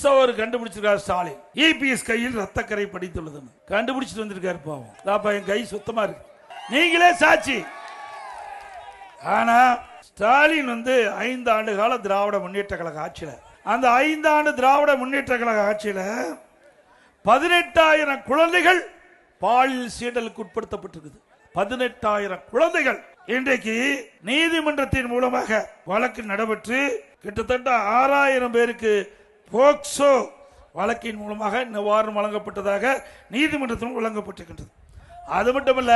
புதுசா ஒரு கண்டுபிடிச்சிருக்காரு ஸ்டாலின். இபிஎஸ் கையில் ரத்தக்கரை படித்துள்ளது கண்டுபிடிச்சிட்டு வந்திருக்காரு. பாவம் என் கை சுத்தமா இருக்கு, நீங்களே சாட்சி. ஆனா ஸ்டாலின் 5 ஆண்டு கால திராவிட முன்னேற்ற கழக ஆட்சியில, அந்த 5 ஆண்டு திராவிட முன்னேற்ற கழக ஆட்சியில 18,000 குழந்தைகள் பாலியல் சீண்டலுக்கு உட்படுத்தப்பட்டிருக்குது. 18,000 குழந்தைகள் இன்றைக்கு நீதிமன்றத்தின் மூலமாக வழக்கு நடைபெற்று கிட்டத்தட்ட 6,000 பேருக்கு போக்சோ வழக்கின் மூலமாக நிவாரணம் வழங்கப்பட்டதாக நீதிமன்றத்தில் வழங்கப்பட்டிருக்கின்றது. அது மட்டுமல்ல,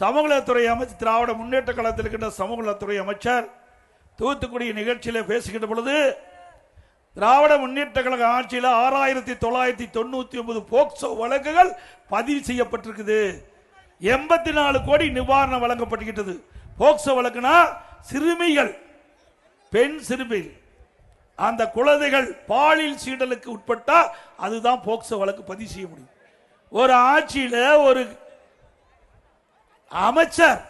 சமூகநலத்துறை அமைச்சர், திராவிட முன்னேற்ற கழகத்தில் இருக்கின்ற சமூகநலத்துறை அமைச்சர் தூத்துக்குடி நிகழ்ச்சியில் பேசுகின்ற பொழுது, திராவிட முன்னேற்ற கழக ஆட்சியில் 6,999 போக்சோ வழக்குகள் பதிவு செய்யப்பட்டிருக்குது. 84 கோடி நிவாரணம் வழங்கப்பட்டிருக்கிறது. போக்சோ வழக்குனா சிறுமிகள், பெண் சிறுமிகள், அந்த குழந்தைகள் பாலியல் சீண்டலுக்கு உட்பட்டா அதுதான் போக்சோ வழக்கு பதிவு செய்ய முடியும். ஒரு ஆட்சியில ஒரு அமைச்சர்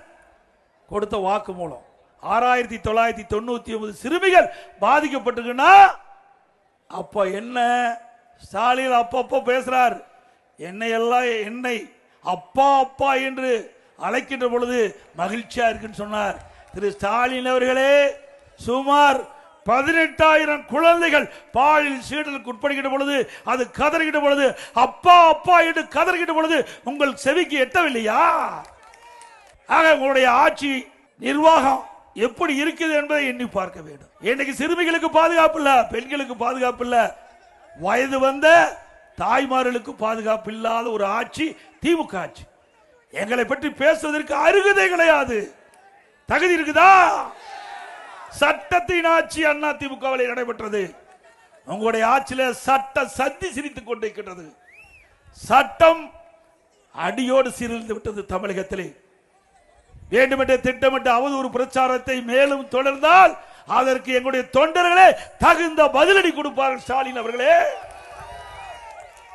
கொடுத்த வாக்கு மூலம் 6,999 சிறுமிகள் பாதிக்கப்பட்டிருக்குன்னா, அப்ப என்ன ஸ்டாலின் அப்பப்போ பேசுறார், என்னை அப்பா அப்பா என்று அழைக்கின்ற பொழுது மகிழ்ச்சியா இருக்குன்னு சொன்னார் திரு ஸ்டாலின் அவர்களே. சுமார் 18,000 குழந்தைகள் பாலியல் சீண்டலுக்கு உட்படுகின்ற பொழுது, அது கதறுகின்ற பொழுது, அப்பா அப்பா என்று கதறுகின்ற பொழுது உங்கள் செவிக்கு எட்டவில்லையா? ஆக உங்களுடைய ஆட்சி நிர்வாகம் எப்படி இருக்குது என்பதை எண்ணி பார்க்க வேண்டும். இன்னைக்கு சிறுமிகளுக்கு பாதுகாப்பு இல்ல, பெண்களுக்கு பாதுகாப்பு இல்ல, வயது வந்த தாய்மார்களுக்கு பாதுகாப்பு இல்லாத ஒரு ஆட்சி திமுக ஆட்சி. எங்களை பற்றி பேசுவதற்கு அருகதை கிடையாது. தகுதி இருக்குதா? சட்டத்தின் ஆட்சி அண்ணா திமுகவில் நடைபெற்றது. உங்களுடைய ஆட்சியில சட்ட சந்தி சிரித்துக் கொண்டிருக்கின்றது. சட்டம் அடியோடு சீரழிந்து விட்டது தமிழகத்திலே. வேண்டுமென்றே திட்டமிட்ட அவதூறு பிரச்சாரத்தை மேலும் தொடர்ந்தால் அதற்கு எங்களுடைய தொண்டர்களே தகுந்த பதிலடி கொடுப்பார்கள். ஸ்டாலின் அவர்களே,